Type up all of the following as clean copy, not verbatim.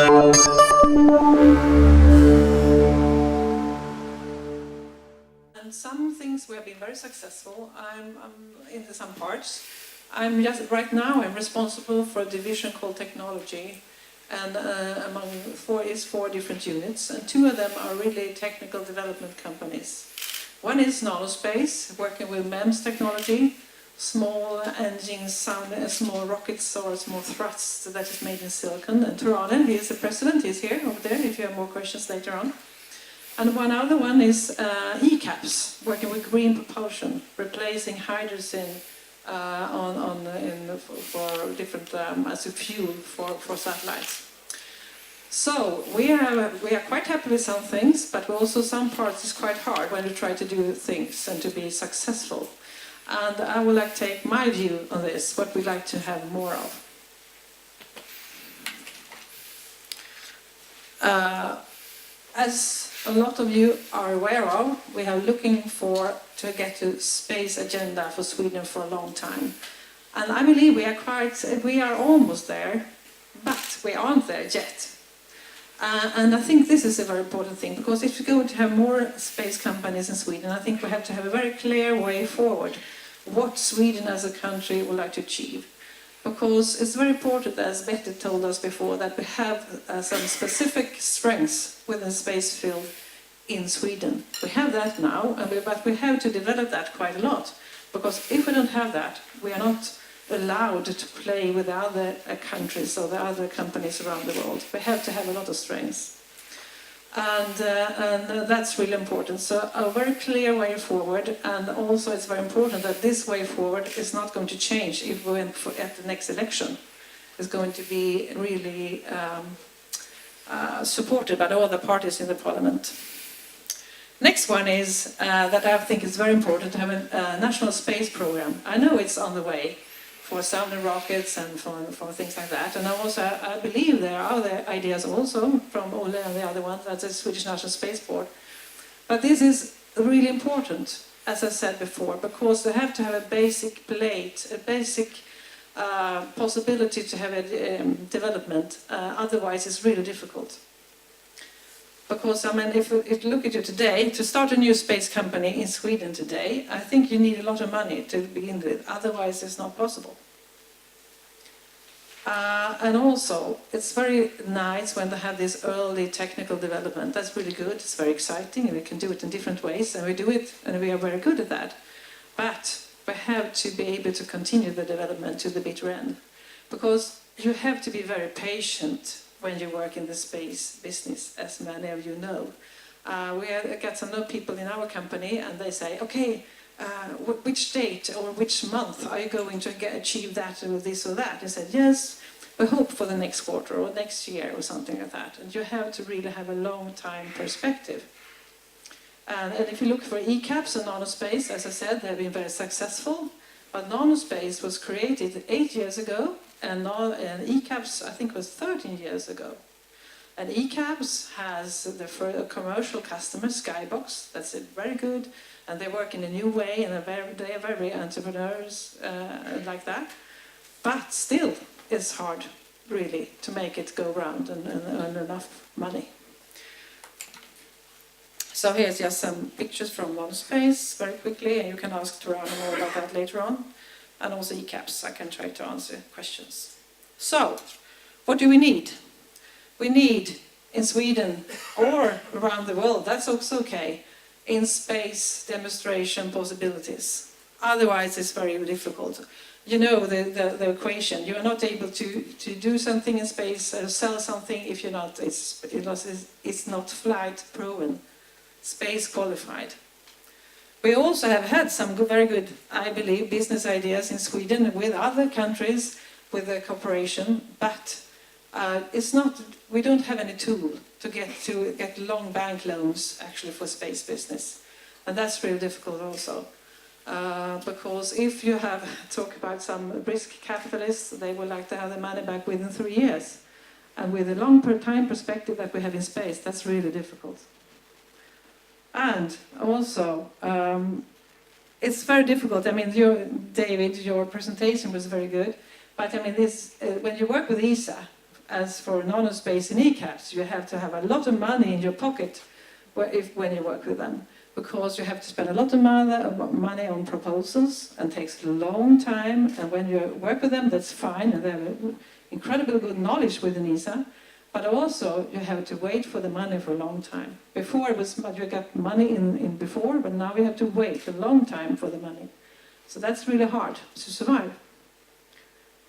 And some things we have been very successful. I'm into some parts. Right now I'm responsible for a division called technology, and among four different units, and two of them are really technical development companies. One is Nanospace, working with MEMS technology, small engines, small rockets or small thrusts that is made in silicon. And Turanen, he is the president, he's here over there if you have more questions later on. And one other one is ECAPS, working with green propulsion, replacing hydrogen for different as a fuel for satellites. So we are quite happy with some things, but also some parts is quite hard when you try to do things and to be successful. And I would like to take my view on this, what we'd like to have more of. As a lot of you are aware of, we are looking to get to space agenda for Sweden for a long time. And I believe we are almost there, but we aren't there yet. And I think this is a very important thing, because if we're going to have more space companies in Sweden, I think we have to have a very clear way forward what Sweden as a country would like to achieve. Because it's very important, as Betty told us before, that we have some specific strengths within the space field in Sweden. We have that now, but we have to develop that quite a lot. Because if we don't have that, we are not allowed to play with the other countries or the other companies around the world. We have to have a lot of strengths. And that's really important. So a very clear way forward, and also it's very important that this way forward is not going to change if we went at the next election. It's going to be really supported by all the parties in the parliament. Next one is that I think is very important to have a national space program. I know it's on the way for sounding rockets and for things like that. And I believe there are other ideas also from Olle and the other one, that's the Swedish National Spaceport. But this is really important, as I said before, because they have to have a basic plate, a basic possibility to have a development. Otherwise, it's really difficult. Because, I mean, if you look at it today, to start a new space company in Sweden today, I think you need a lot of money to begin with. Otherwise, it's not possible. And also, it's very nice when they have this early technical development. That's really good. It's very exciting, and we can do it in different ways, and we do it, and we are very good at that. But we have to be able to continue the development to the bitter end. Because you have to be very patient when you work in the space business, as many of you know. We got some people in our company, and they say, okay, which date or which month are you going to achieve that or this or that? And said, yes, we hope for the next quarter or next year or something like that. And you have to really have a long time perspective. And if you look for ECAPS and Nanospace, as I said, they've been very successful. But Nanospace was created 8 years ago, and ECAPS, I think, was 13 years ago. And ECAPS has the commercial customer, Skybox, that's very good, and they work in a new way, and they are very entrepreneurs like that. But still, it's hard, really, to make it go round and earn enough money. So here's just some pictures from Nanospace, very quickly, and you can ask Turana more about that later on. And also ECAPS, I can try to answer questions. So, what do we need? We need, in Sweden or around the world, that's also okay, in space demonstration possibilities. Otherwise, it's very difficult. You know the equation. You are not able to do something in space, sell something if you're not, it's not flight proven, space qualified. We also have had some very good, I believe, business ideas in Sweden with other countries, with the cooperation, but it's not. We don't have any tool to get long bank loans actually for space business, and that's really difficult also, because if you talk about some risk capitalists, they would like to have the money back within 3 years, and with the long time perspective that we have in space, that's really difficult. And also, it's very difficult. I mean, David, your presentation was very good. But I mean, when you work with ESA, as for nanospace and ECAPS, you have to have a lot of money in your pocket when you work with them, because you have to spend a lot of money on proposals, and takes a long time, and when you work with them, that's fine, and they have incredibly good knowledge within ESA, but also you have to wait for the money for a long time. Before it was, you got money in before, but now you have to wait a long time for the money. So that's really hard to survive.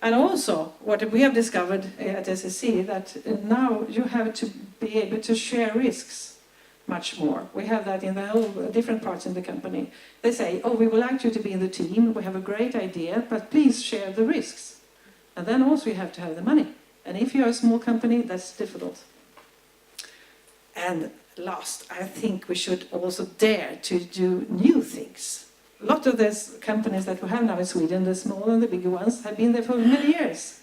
And also, what we have discovered at SSC, that now you have to be able to share risks much more. We have that in the whole different parts in the company. They say, oh, we would like you to be in the team, we have a great idea, but please share the risks. And then also you have to have the money. And if you're a small company, that's difficult. And last, I think we should also dare to do new things. A lot of these companies that we have now in Sweden, the small and the bigger ones, have been there for many years.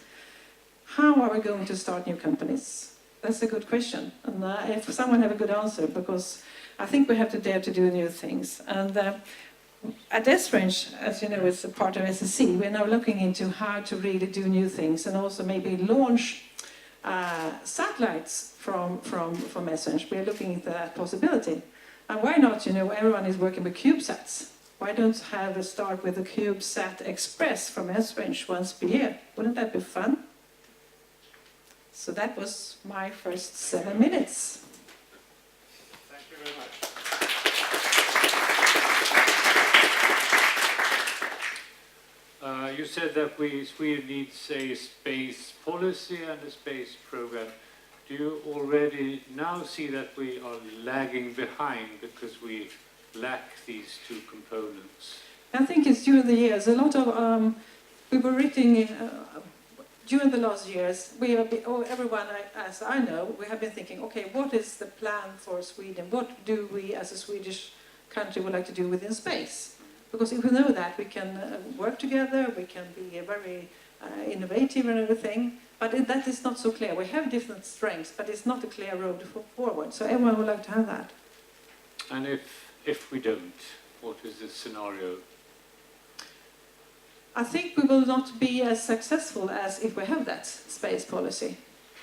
How are we going to start new companies? That's a good question. And if someone have a good answer, because I think we have to dare to do new things. And at S-Range, as you know, it's a part of SSC, we're now looking into how to really do new things, and also maybe launch satellites from S-Range. We're looking into that possibility. And why not, you know, everyone is working with CubeSats. Why don't have a start with a CubeSat Express from S-Range once per year? Wouldn't that be fun? So that was my first 7 minutes. Thank you very much. You said that Sweden needs a space policy and a space program. Do you already now see that we are lagging behind because we lack these two components? I think it's during the years. A lot of we were writing during the last years. We have been, everyone, as I know, we have been thinking, okay, what is the plan for Sweden? What do we, as a Swedish country, would like to do within space? Because if we know that, we can work together. We can be very innovative and everything. But that is not so clear. We have different strengths, but it's not a clear road forward. So everyone would like to have that. And if we don't, what is the scenario? I think we will not be as successful as if we have that space policy.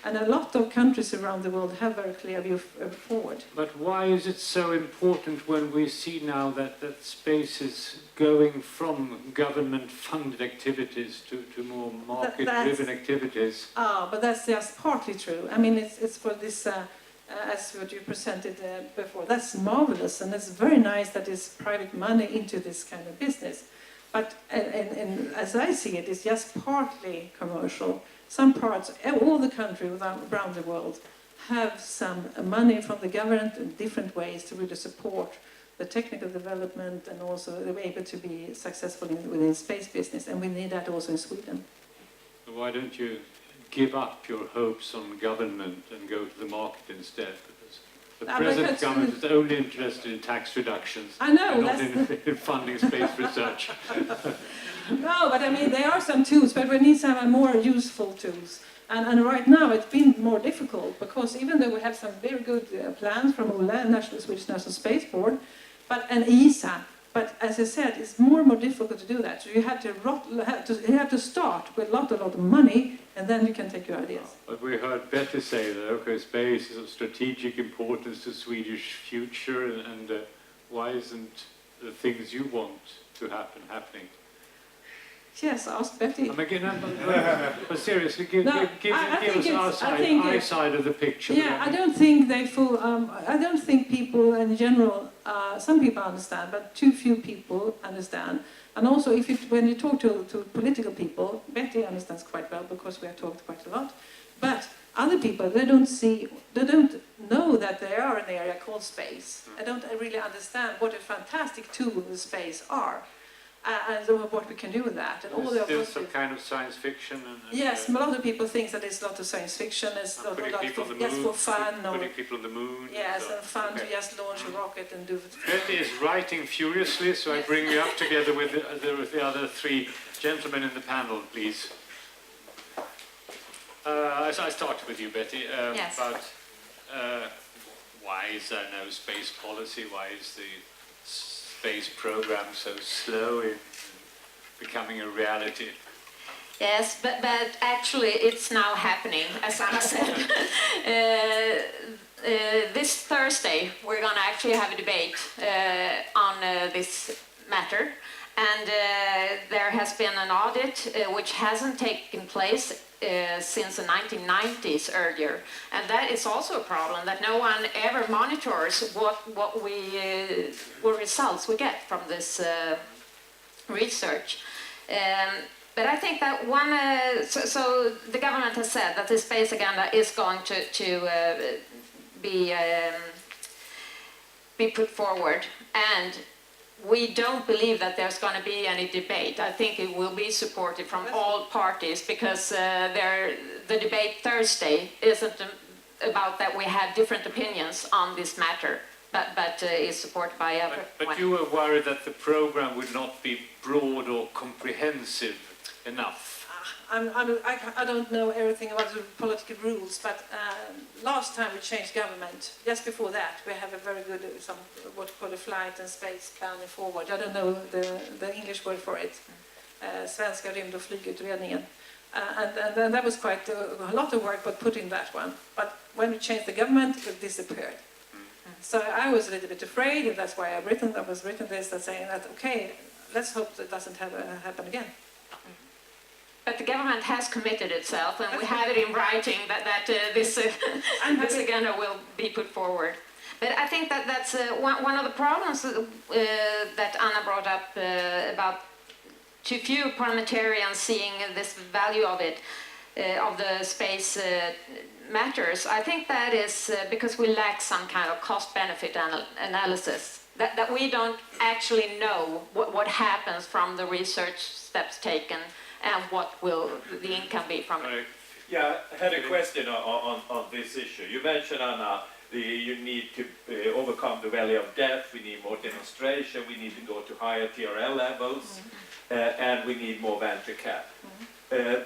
And a lot of countries around the world have a very clear view forward. But why is it so important when we see now that space is going from government-funded activities to more market-driven activities? But that's just partly true. I mean, it's for this, as what you presented before, that's marvelous, and it's very nice that there's private money into this kind of business. But and as I see it, it's just partly commercial. Some parts, all the countries around the world, have some money from the government in different ways to really support the technical development, and also they're able to be successful within space business, and we need that also in Sweden. Why don't you give up your hopes on government and go to the market instead? Because the present government is only interested in tax reductions, I know, not in funding space research. No, but I mean, there are some tools, but we need some more useful tools. And right now it's been more difficult, because even though we have some very good plans from OLA, Swedish National Space Board, and ESA, but as I said, it's more and more difficult to do that. So you have to start with a lot of money, and then you can take your ideas. But we heard Betty say that, okay, space is of strategic importance to Swedish future, and why isn't the things you want to happening? Yes, ask Betty. But seriously, give us our side of the picture. Yeah, I don't think I don't think people in general. Some people understand, but too few people understand. And also, when you talk to political people, Betty understands quite well, because we have talked quite a lot. But other people, they don't know that there are an area called space. They don't really understand what a fantastic tool the space are. And what we can do with that. And all the still some kind of science fiction. Yes, a lot of people think that it's a lot of science fiction. It's not a lot of just for fun. Putting people on the moon. Yes, and fun to just launch a rocket and do it. Betty is writing furiously, so I bring you up together with the other three gentlemen in the panel, please. I start with you, Betty. Yes. About why is there no space policy? Why is the space program so slow in becoming a reality? Yes, but actually it's now happening, as Anna said. This Thursday we're going to actually have a debate on this matter, and there has been an audit which hasn't taken place since the 1990s earlier, and that is also a problem, that no one ever monitors what results we get from this research. But I think that so the government has said that the space agenda is going to be put forward, and we don't believe that there's going to be any debate. I think it will be supported from all parties, because the debate Thursday isn't about that we have different opinions on this matter, but is supported by everyone. But you were worried that the program would not be broad or comprehensive enough. I don't know everything about the political rules, but last time we changed government, just before that, we have a very good, what you call a flight and space planning forward. I don't know the English word for it. Svenska rymd- och flygutredningen. And that was quite a lot of work but put in that one. But when we changed the government, it disappeared. So I was a little bit afraid, and that's why I was written this, that saying that, okay, let's hope that doesn't happen again. But the government has committed itself, and we have it in writing that this agenda will be put forward. But I think that's one of the problems that Anna brought up about too few parliamentarians seeing this value of it, of the space matters. I think that is because we lack some kind of cost-benefit analysis, that we don't actually know what happens from the research steps taken, and what will the income be from it. Yeah, I had a question on this issue. You mentioned, Anna, you need to overcome the valley of death, we need more demonstration, we need to go to higher TRL levels, and we need more venture cap.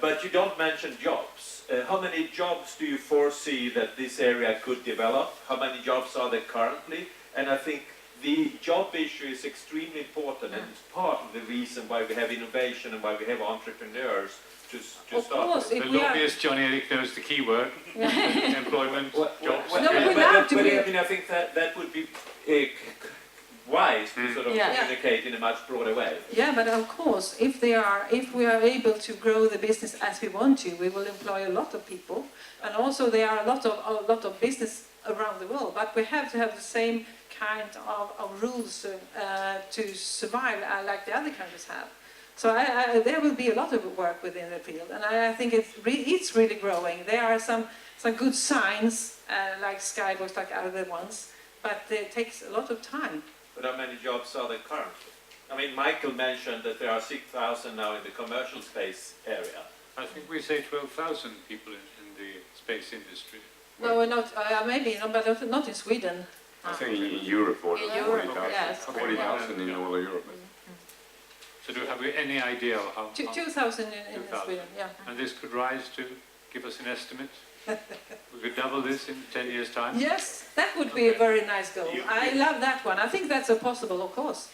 But you don't mention jobs. How many jobs do you foresee that this area could develop? How many jobs are there currently? And I think the job issue is extremely important, and it's part of the reason why we have innovation and why we have entrepreneurs to start with. The lobbyist John Eric knows the key word, employment, jobs. I think that would be wise to sort of communicate in a much broader way. Yeah, but of course, if we are able to grow the business as we want to, we will employ a lot of people, and also there are a lot of business around the world. But we have to have the same kind of rules to survive, like the other countries have. So there will be a lot of work within the field, and I think it's really growing. There are some good signs, like Skybox, like other ones, but it takes a lot of time. But how many jobs are there currently? I mean, Michael mentioned that there are 6,000 now in the commercial space area. I think we say 12,000 people in the space industry. No, we're not. Maybe, but not in Sweden. I think in Europe, more than In Europe, 40,000. yes. 40,000 in all of Europe. So do have we any idea of how? 2,000 in 2,000. Sweden, yeah. And this could rise to, give us an estimate? We could double this in 10 years' time? Yes, that would be a very nice goal. I love that one. I think that's possible, of course.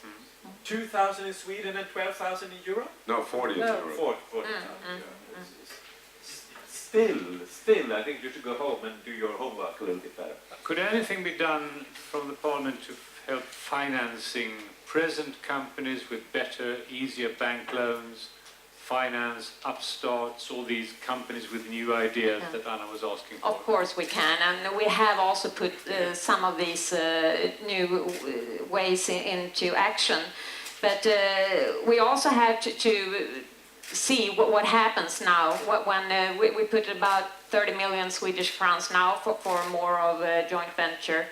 2,000 in Sweden and 12,000 in Europe? No, 40 in Europe. 40,000. Still, I think you should go home and do your homework a little bit better. Could anything be done from the Parliament to help financing present companies with better, easier bank loans, finance upstarts, all these companies with new ideas that Anna was asking for? Of course we can, and we have also put some of these new ways into action. But we also have to see what happens now when we put about 30 million Swedish crowns now for more of a joint venture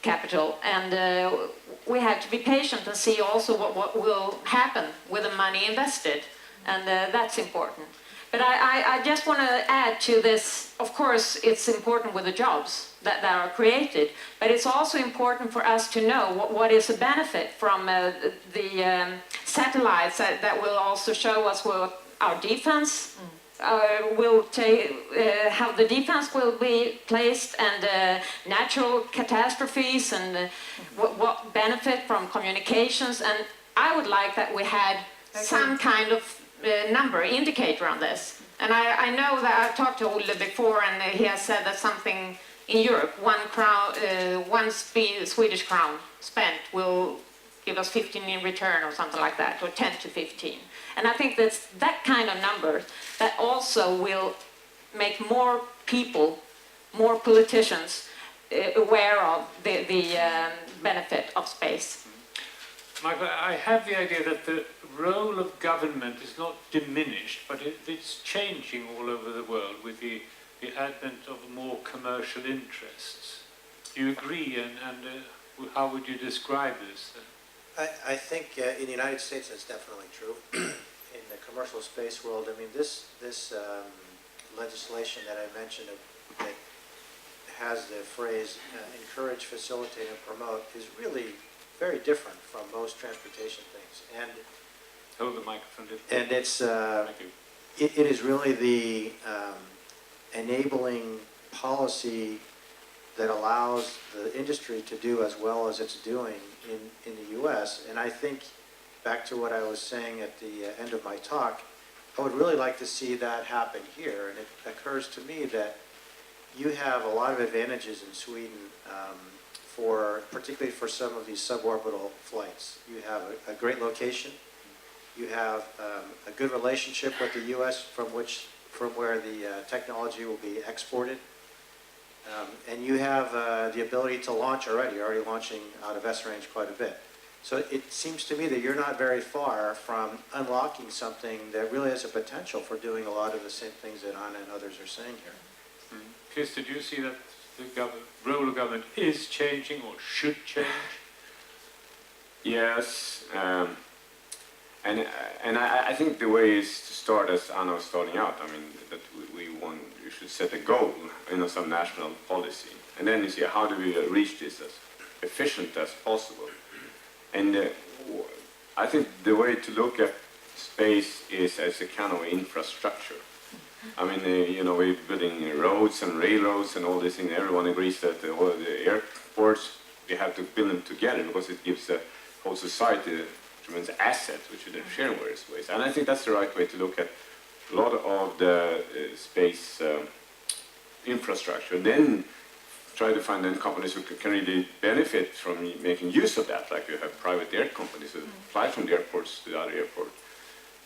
capital, and we have to be patient and see also what will happen with the money invested, and that's important. But I just want to add to this, of course it's important with the jobs that are created, but it's also important for us to know what is the benefit from the satellites that will also show us what our defense will take, how the defense will be placed, and natural catastrophes, and what benefit from communications. And I would like that we had some kind of number indicator on this. And I know that I've talked to Olle before, and he has said that something in Europe, one Swedish crown spent will give us 15 in return or something like that, or 10 to 15. And I think that's that kind of number that also will make more people, more politicians aware of the benefit of space. Michael, I have the idea that the role of government is not diminished, but it's changing all over the world with the advent of more commercial interests. Do you agree, and how would you describe this? I think in the United States that's definitely true. In the commercial space world, I mean, this legislation that I mentioned that has the phrase encourage, facilitate, and promote is really very different from most transportation things. And Hold the microphone. and it's Thank you. it is really the enabling policy that allows the industry to do as well as it's doing in the U.S. And I think, back to what I was saying at the end of my talk, I would really like to see that happen here. And it occurs to me that you have a lot of advantages in Sweden, particularly for some of these suborbital flights. You have a great location. You have a good relationship with the U.S. from where the technology will be exported. And you have the ability to launch already. You're already launching out of S-range quite a bit. So it seems to me that you're not very far from unlocking something that really has a potential for doing a lot of the same things that Anna and others are saying here. Chris, did you see that the role of government is changing or should change? Yes, and I think the way is to start as Anna was starting out. I mean, that you should set a goal, some national policy, and then you see how do we reach this as efficient as possible. And I think the way to look at space is as a kind of infrastructure. I mean, we're building roads and railroads and all this thing. Everyone agrees that all the airports, we have to build them together because it gives the whole society a tremendous asset, which we then share in various ways. And I think that's the right way to look at a lot of the space infrastructure. Then try to find then companies who can really benefit from making use of that, like you have private air companies who fly from the airports to the other airport,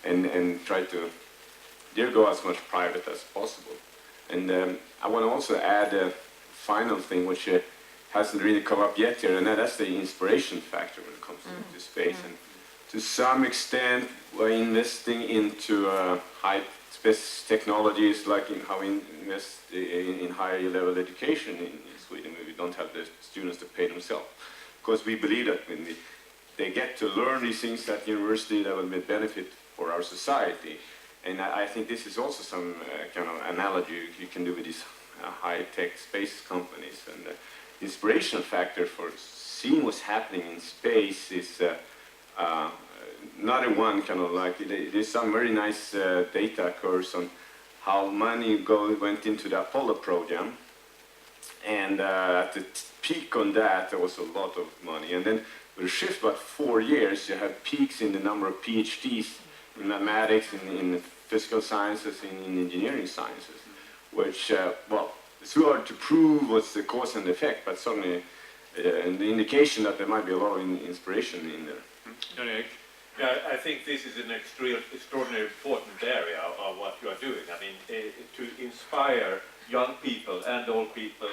and try to go as much private as possible. And I want to also add a final thing which hasn't really come up yet here, and that's the inspiration factor when it comes to space. And to some extent, we're investing into high-space technologies, like in how we invest in higher level education in Sweden. We don't have the students to pay themselves, because we believe that when they get to learn these things at university, that will be a benefit for our society. And I think this is also some kind of analogy you can do with these high-tech space companies. And the inspiration factor for seeing what's happening in space is another one, kind of like, there's some very nice data curves on how money went into the Apollo program. And at the peak on that, there was a lot of money. And then with a shift about 4 years, you have peaks in the number of PhDs in mathematics, in physical sciences, in engineering sciences, which, it's too hard to prove what's the cause and effect, but certainly an indication that there might be a lot of inspiration in there. Yeah, I think this is an extraordinarily important area of what you are doing. I mean, to inspire young people and old people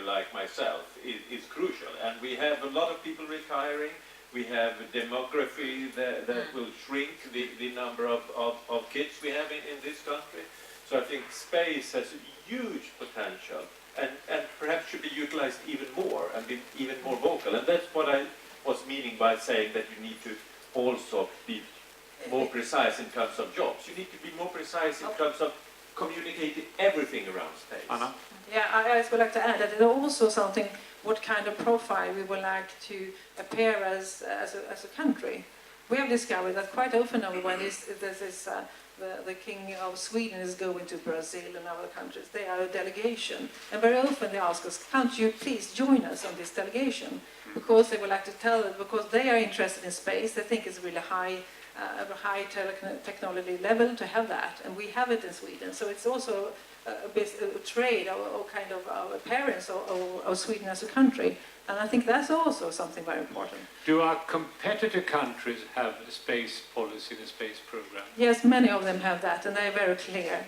like myself is crucial. And we have a lot of people retiring. We have demography that will shrink the number of kids we have in this country. So I think space has a huge potential and perhaps should be utilized even more and be even more vocal. And that's what I was meaning by saying that you need to also be more precise in terms of jobs. You need to be more precise in terms of communicating everything around space. Anna? Yeah, I would like to add that it's also something, what kind of profile we would like to appear as a country. We have discovered that quite often when the King of Sweden is going to Brazil and other countries, they are a delegation. And very often they ask us, can't you please join us on this delegation? Because they would like to tell it, because they are interested in space, they think it's really high a high technology level to have that, and we have it in Sweden. So it's also a trade or kind of appearance of Sweden as a country, and I think that's also something very important. Do our competitor countries have a space policy, the space program? Yes, many of them have that, and they're very clear,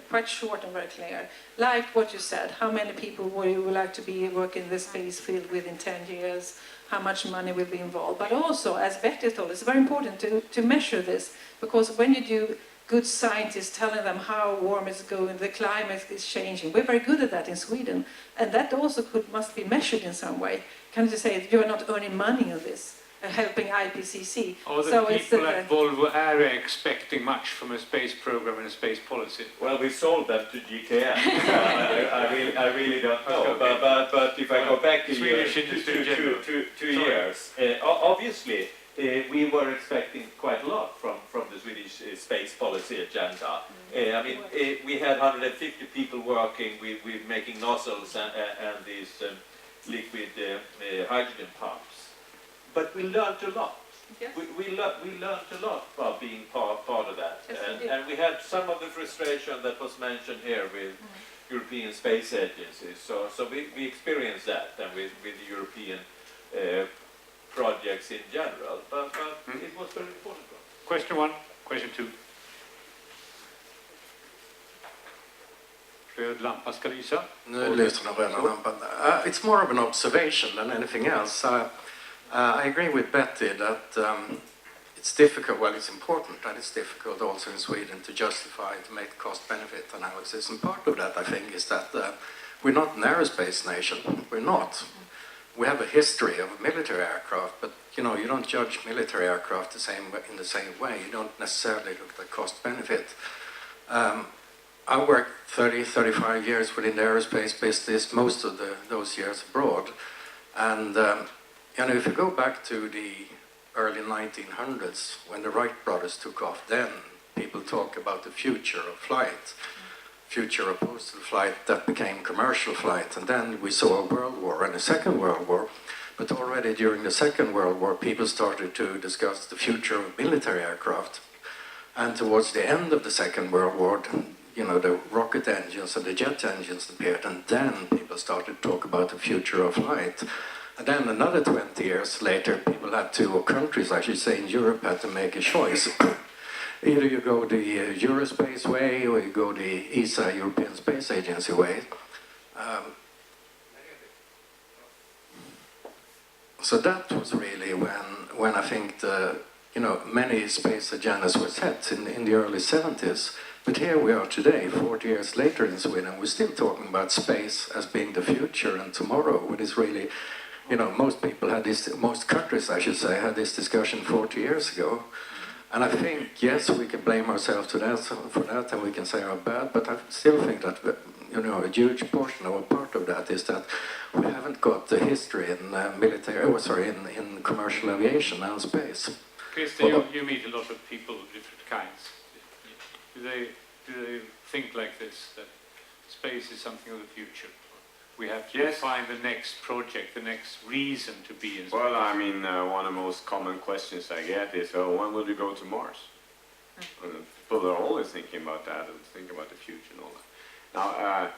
quite short and very clear. Like what you said, how many people would you like to be working in the space field within 10 years, how much money will be involved. But also, as Betty told, it's very important to measure this, because when you do good scientists telling them how warm it's going, the climate is changing. We're very good at that in Sweden, and that also must be measured in some way. Can you say you're not earning money on this, helping IPCC? Are the So people at Volvo area expecting much from a space program and a space policy? Well, we sold them to GKN. I really don't know. But if I go back to Swedish industry in general. 2 years, obviously we were expecting quite a lot from the Swedish space policy agenda. We had 150 people working with making nozzles and these liquid hydrogen pumps. But we learned a lot. Yes. We learned a lot about being part of that. Yes, we did. And we had some of the frustration that was mentioned here with European space agencies. So we experienced that and with the European projects in general. But it was very important. Question 1, question 2. Röd lampa ska lysa. Nu lyser den röda lampan. It's more of an observation than anything else. I agree with Betty that it's difficult, well it's important that it's difficult also in Sweden to justify, to make cost-benefit analysis. And part of that I think is that we're not an aerospace nation. We're not. We have a history of military aircraft, but you don't judge military aircraft in the same way. You don't necessarily look at the cost-benefit. I worked 35 years within the aerospace business, most of those years abroad. And if you go back to the early 1900s, when the Wright brothers took off, then people talk about the future of flight, future of postal flight that became commercial flight. And then we saw a World War and a Second World War. But already during the Second World War, people started to discuss the future of military aircraft. And towards the end of the Second World War, the rocket engines and the jet engines appeared, and then people started to talk about the future of flight. And then another 20 years later, people had to, or countries I should say in Europe, had to make a choice. Either you go the Eurospace way, or you go the ESA, European Space Agency way. So that was really when I think many space agendas were set in the early 70s. But here we are today, 40 years later in Sweden, we're still talking about space as being the future and tomorrow, which is really, most countries, I should say, had this discussion 40 years ago. And I think, yes, we can blame ourselves for that, and we can say how bad, but I still think that, a huge portion or part of that is that we haven't got the history in in commercial aviation and space. Christer, you meet a lot of people of different kinds. Do they think like this, that space is something of the future? We have to find the next project, the next reason to be in space. Well, one of the most common questions I get is, when will you go to Mars? People are always thinking about that and think about the future and all that. Now,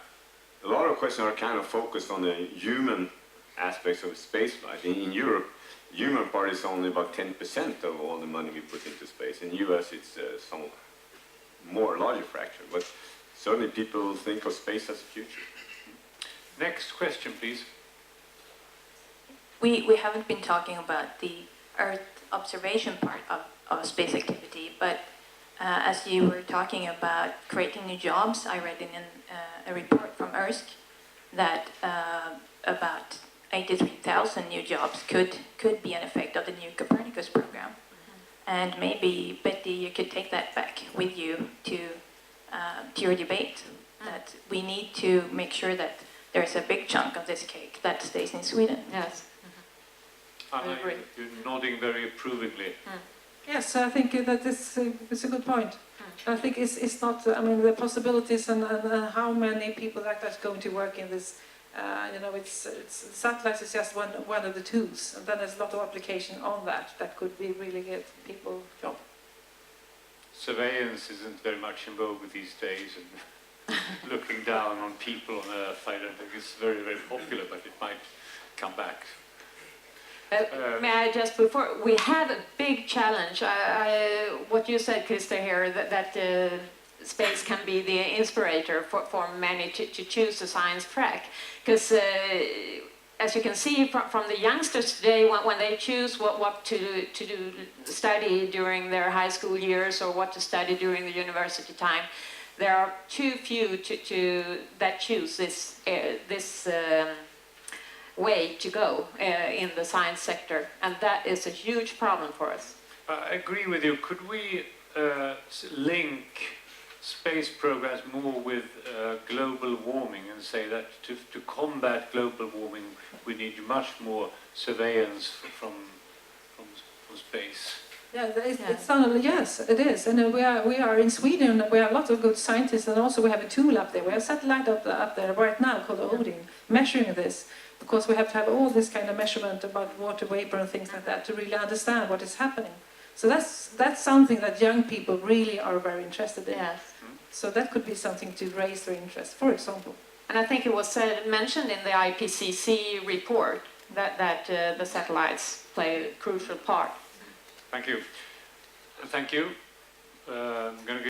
a lot of questions are kind of focused on the human aspects of spaceflight. In Europe, human part is only about 10% of all the money we put into space. In the US, it's some more larger fraction, but certainly people think of space as a future. Next question, please. We haven't been talking about the Earth observation part of space activity, but as you were talking about creating new jobs, I read in a report from ERSK that about 83,000 new jobs could be an effect of the new Copernicus program. And maybe, Betty, you could take that back with you to your debate, that we need to make sure that there's a big chunk of this cake that stays in Sweden. Yes. Anna, I agree. you're nodding very approvingly. Yes, I think that it's a good point. I think it's not, the possibilities and how many people that's going to work in this Satellites is just one of the tools, and then there's a lot of application on that could be really give people job. Surveillance isn't very much in vogue these days, and looking down on people on Earth, I don't think it's very, very popular, but it might come back. May I just, before, we have a big challenge. What you said, Krista, here, that space can be the inspirator for many to choose the science track. Because as you can see from the youngsters today, when they choose what to study during their high school years or what to study during the university time, there are too few that choose this way to go in the science sector, and that is a huge problem for us. I agree with you. Could we link space programs more with global warming and say that to combat global warming we need much more surveillance from space? Yeah, yes, it is. And we are in Sweden, we have lots of good scientists, and also we have a tool up there. We have a satellite up there right now called Odin, measuring this, because we have to have all this kind of measurement about water vapor and things like that to really understand what is happening. So that's something that young people really are very interested in. Yes. So that could be something to raise their interest, for example. And I think it was mentioned in the IPCC report that the satellites play a crucial part. Thank you. Thank you. I'm going to